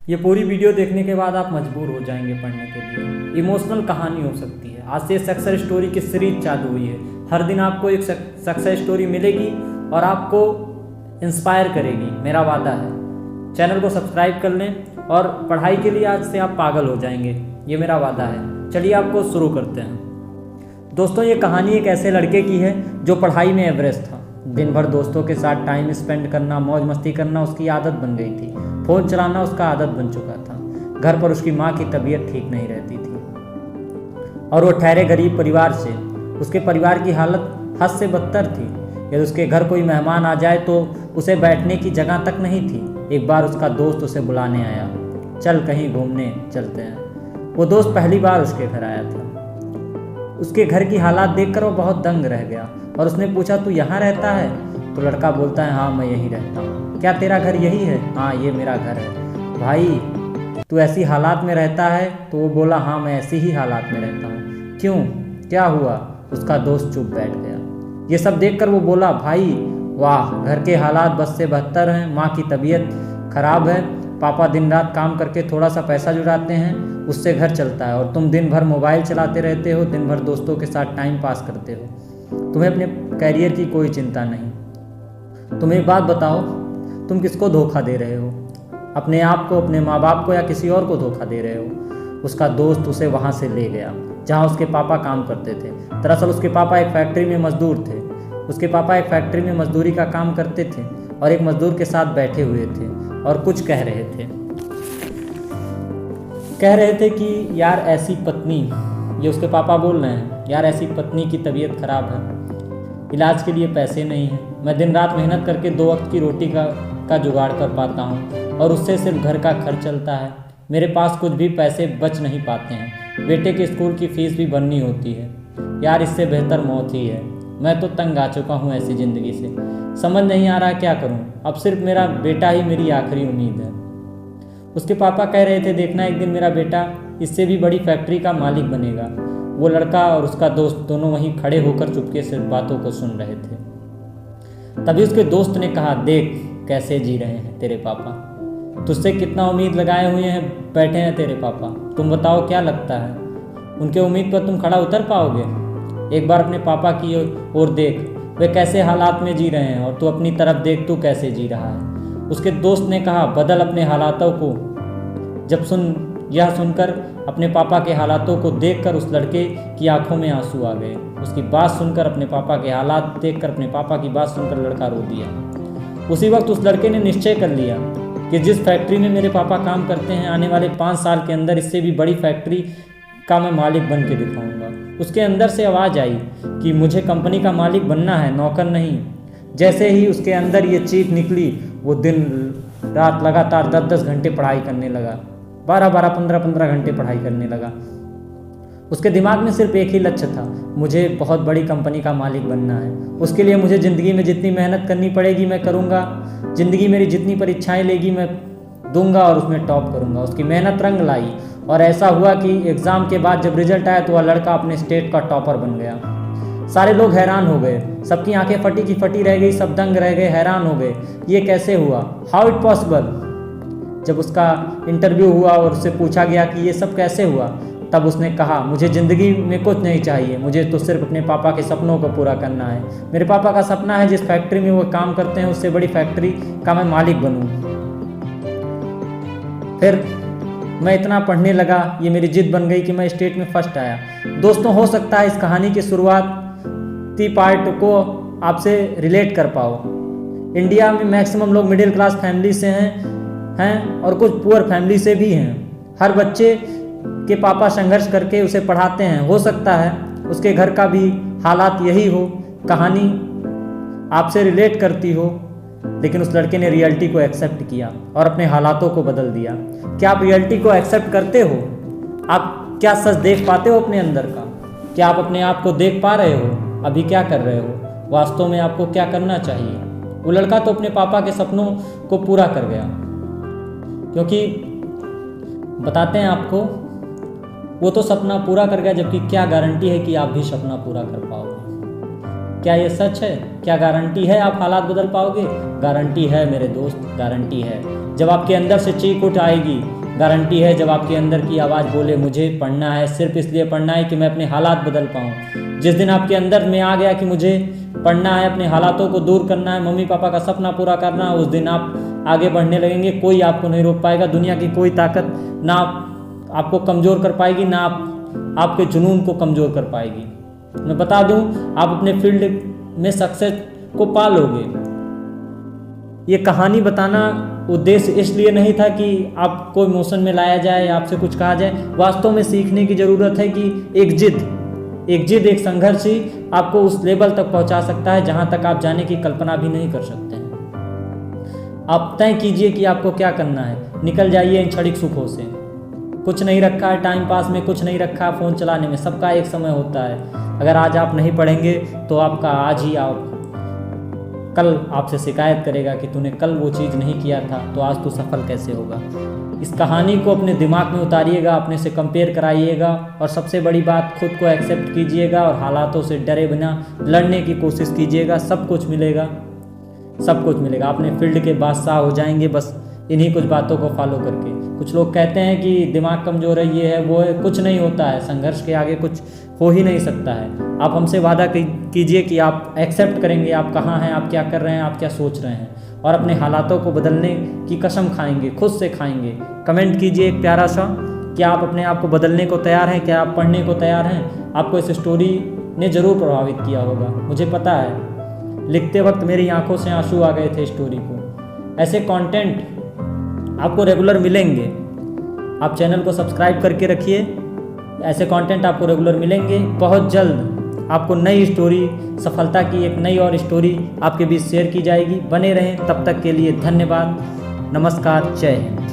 ये पूरी वीडियो देखने के बाद आप मजबूर हो जाएंगे पढ़ने के लिए। इमोशनल कहानी हो सकती है। आज से सक्सेस स्टोरी की सीरीज चालू हुई है। हर दिन आपको एक सक्सेस स्टोरी मिलेगी और आपको इंस्पायर करेगी, मेरा वादा है। चैनल को सब्सक्राइब कर लें और पढ़ाई के लिए आज से आप पागल हो जाएंगे, ये मेरा वादा है। चलिए आपको शुरू करते हैं। दोस्तों, ये कहानी एक ऐसे लड़के की है जो पढ़ाई में एवरेस्ट था। दिन भर दोस्तों के साथ टाइम स्पेंड करना, मौज मस्ती करना उसकी आदत बन गई थी। फ़ोन चलाना उसका आदत बन चुका था। घर पर उसकी माँ की तबीयत ठीक नहीं रहती थी और वो ठहरे गरीब परिवार से। उसके परिवार की हालत हद से बदतर थी। यदि उसके घर कोई मेहमान आ जाए तो उसे बैठने की जगह तक नहीं थी। एक बार उसका दोस्त उसे बुलाने आया, चल कहीं घूमने चलते हैं। वो दोस्त पहली बार उसके घर आया था। उसके घर की हालात देखकर वो बहुत दंग रह गया और उसने पूछा, तू यहाँ रहता है? तो लड़का बोलता है, हाँ मैं यहीं रहता हूँ। क्या तेरा घर यही है? हाँ ये मेरा घर है। भाई तू ऐसी हालात में रहता है? तो वो बोला, हाँ मैं ऐसी ही हालात में रहता हूँ। क्यों, क्या हुआ? उसका दोस्त चुप बैठ गया। ये सब देखकर वो बोला, भाई वाह, घर के हालात बस से बदतर हैं। माँ की तबीयत खराब है, पापा दिन रात काम करके थोड़ा सा पैसा जुटाते हैं, उससे घर चलता है, और तुम दिन भर मोबाइल चलाते रहते हो, दिन भर दोस्तों के साथ टाइम पास करते हो। तुम्हें अपने कैरियर की कोई चिंता नहीं। तुम एक बात बताओ, तुम किसको धोखा दे रहे हो? अपने आप को, अपने माँ बाप को, या किसी और को धोखा दे रहे हो? उसका दोस्त उसे वहाँ से ले गया जहाँ उसके पापा काम करते थे। दरअसल उसके पापा एक फैक्ट्री में मजदूर थे। उसके पापा एक फैक्ट्री में मजदूरी का काम करते थे और एक मजदूर के साथ बैठे हुए थे और कुछ कह रहे थे कि यार ऐसी पत्नी, ये उसके पापा बोल रहे हैं, यार ऐसी पत्नी की तबीयत खराब है, इलाज के लिए पैसे नहीं हैं। मैं दिन रात मेहनत करके 2 वक्त की रोटी का जुगाड़ कर पाता हूँ और उससे सिर्फ घर का खर्च चलता है। मेरे पास कुछ भी पैसे बच नहीं पाते हैं। बेटे के स्कूल की फीस भी भरनी होती है। यार इससे बेहतर मौत ही है। मैं तो तंग आ चुका हूँ ऐसी ज़िंदगी से। समझ नहीं आ रहा क्या करूँ। अब सिर्फ मेरा बेटा ही मेरी आखिरी उम्मीद है। उसके पापा कह रहे थे, देखना एक दिन मेरा बेटा इससे भी बड़ी फैक्ट्री का मालिक बनेगा। वो लड़का और उसका दोस्त दोनों वहीं खड़े होकर चुपके से बातों को सुन रहे थे। तभी उसके दोस्त ने कहा, देख कैसे जी रहे हैं तेरे पापा, तुझसे कितना उम्मीद लगाए हुए हैं बैठे हैं तेरे पापा। तुम बताओ क्या लगता है, उनके उम्मीद पर तुम खड़ा उतर पाओगे? एक बार अपने पापा की ओर देख, वे कैसे हालात में जी रहे हैं, और तू अपनी तरफ देख, तू कैसे जी रहा है। उसके दोस्त ने कहा, बदल अपने हालातों को। यह सुनकर अपने पापा के हालातों को देखकर उस लड़के की आंखों में आंसू आ गए। उसकी बात सुनकर, अपने पापा के हालात देखकर, अपने पापा की बात सुनकर लड़का रो दिया। उसी वक्त उस लड़के ने निश्चय कर लिया कि जिस फैक्ट्री में मेरे पापा काम करते हैं, आने वाले 5 साल के अंदर इससे भी बड़ी फैक्ट्री का मैं मालिक बन के दिखाऊंगा। उसके अंदर से आवाज़ आई कि मुझे कंपनी का मालिक बनना है, नौकर नहीं। जैसे ही उसके अंदर ये चीख निकली, वो दिन रात लगातार 10-10 घंटे पढ़ाई करने लगा, 12-12, 15-15 घंटे पढ़ाई करने लगा। उसके दिमाग में सिर्फ एक ही लक्ष्य था, मुझे बहुत बड़ी कंपनी का मालिक बनना है। उसके लिए मुझे ज़िंदगी में जितनी मेहनत करनी पड़ेगी मैं करूँगा। ज़िंदगी मेरी जितनी परीक्षाएं लेगी मैं दूंगा और उसमें टॉप करूँगा। उसकी मेहनत रंग लाई और ऐसा हुआ कि एग्ज़ाम के बाद जब रिजल्ट आया तो वह लड़का अपने स्टेट का टॉपर बन गया। सारे लोग हैरान हो गए, सबकी आंखें फटी की फटी रह गई, सब दंग रह गए, हैरान हो गए, ये कैसे हुआ, हाउ इट पॉसिबल। जब उसका इंटरव्यू हुआ और उससे पूछा गया कि ये सब कैसे हुआ, तब उसने कहा, मुझे ज़िंदगी में कुछ नहीं चाहिए, मुझे तो सिर्फ अपने पापा के सपनों को पूरा करना है। मेरे पापा का सपना है जिस फैक्ट्री में वो काम करते हैं उससे बड़ी फैक्ट्री का मैं मालिक बनूं। फिर मैं इतना पढ़ने लगा, ये मेरी जिद बन गई कि मैं स्टेट में फर्स्ट आया। दोस्तों, हो सकता है इस कहानी की शुरुआती पार्ट को आपसे रिलेट कर पाओ। इंडिया में मैक्सिमम लोग मिडिल क्लास फैमिली से हैं और कुछ पुअर फैमिली से भी हैं। हर बच्चे के पापा संघर्ष करके उसे पढ़ाते हैं। हो सकता है उसके घर का भी हालात यही हो, कहानी आपसे रिलेट करती हो, लेकिन उस लड़के ने रियलिटी को एक्सेप्ट किया और अपने हालातों को बदल दिया। क्या आप रियलिटी को एक्सेप्ट करते हो? आप क्या सच देख पाते हो अपने अंदर का? क्या आप अपने आप को देख पा रहे हो? अभी क्या कर रहे हो? वास्तव में आपको क्या करना चाहिए? वो लड़का तो अपने पापा के सपनों को पूरा कर गया, क्योंकि बताते हैं आपको, वो तो सपना पूरा कर गया, जबकि क्या गारंटी है कि आप भी सपना पूरा कर पाओगे? क्या ये सच है? क्या गारंटी है आप हालात बदल पाओगे? गारंटी है मेरे दोस्त, गारंटी है। जब आपके अंदर से चीख उठ आएगी, गारंटी है जब आपके अंदर की आवाज़ बोले मुझे पढ़ना है, सिर्फ इसलिए पढ़ना है कि मैं अपने हालात बदल पाऊँ। जिस दिन आपके अंदर में आ गया कि मुझे पढ़ना है, अपने हालातों को दूर करना है, मम्मी पापा का सपना पूरा करना है, उस दिन आप आगे बढ़ने लगेंगे। कोई आपको नहीं रोक पाएगा। दुनिया की कोई ताकत ना आपको कमज़ोर कर पाएगी, ना आपके जुनून को कमज़ोर कर पाएगी। मैं बता दूं, आप अपने फील्ड में सक्सेस को पा लोगे। ये कहानी बताना उद्देश्य इसलिए नहीं था कि आपको इमोशन में लाया जाए, आपसे कुछ कहा जाए। वास्तव में सीखने की ज़रूरत है कि एक जिद, एक संघर्ष ही आपको उस लेवल तक पहुंचा सकता है जहां तक आप जाने की कल्पना भी नहीं कर सकते हैं। आप तय कीजिए कि आपको क्या करना है। निकल जाइए इन क्षणिक सुखों से। कुछ नहीं रखा है टाइम पास में, कुछ नहीं रखा है फ़ोन चलाने में। सबका एक समय होता है। अगर आज आप नहीं पढ़ेंगे तो आपका आज ही आप कल आपसे शिकायत करेगा कि तूने कल वो चीज़ नहीं किया था, तो आज तू सफल कैसे होगा। इस कहानी को अपने दिमाग में उतारिएगा, अपने से कंपेयर कराइएगा, और सबसे बड़ी बात, खुद को एक्सेप्ट कीजिएगा और हालातों से डरे बिना लड़ने की कोशिश कीजिएगा। सब कुछ मिलेगा, सब कुछ मिलेगा। अपने फील्ड के बादशाह हो जाएंगे बस इन्हीं कुछ बातों को फॉलो करके। कुछ लोग कहते हैं कि दिमाग कमज़ोर है, ये है वो है। कुछ नहीं होता है। संघर्ष के आगे कुछ हो ही नहीं सकता है। आप हमसे वादा कीजिए कि आप एक्सेप्ट करेंगे आप कहाँ हैं, आप क्या कर रहे हैं, आप क्या सोच रहे हैं, और अपने हालातों को बदलने की कसम खाएंगे, खुद से खाएंगे। कमेंट कीजिए एक प्यारा सा, क्या आप अपने आप को बदलने को तैयार हैं, क्या आप पढ़ने को तैयार हैं। आपको इस स्टोरी ने ज़रूर प्रभावित किया होगा, मुझे पता है। लिखते वक्त मेरी आंखों से आंसू आ गए थे स्टोरी को। ऐसे कंटेंट आपको रेगुलर मिलेंगे। आप चैनल को सब्सक्राइब करके रखिए, ऐसे कंटेंट आपको रेगुलर मिलेंगे। बहुत जल्द आपको नई स्टोरी, सफलता की एक नई और स्टोरी आपके बीच शेयर की जाएगी। बने रहें, तब तक के लिए धन्यवाद। नमस्कार, जय हिंद।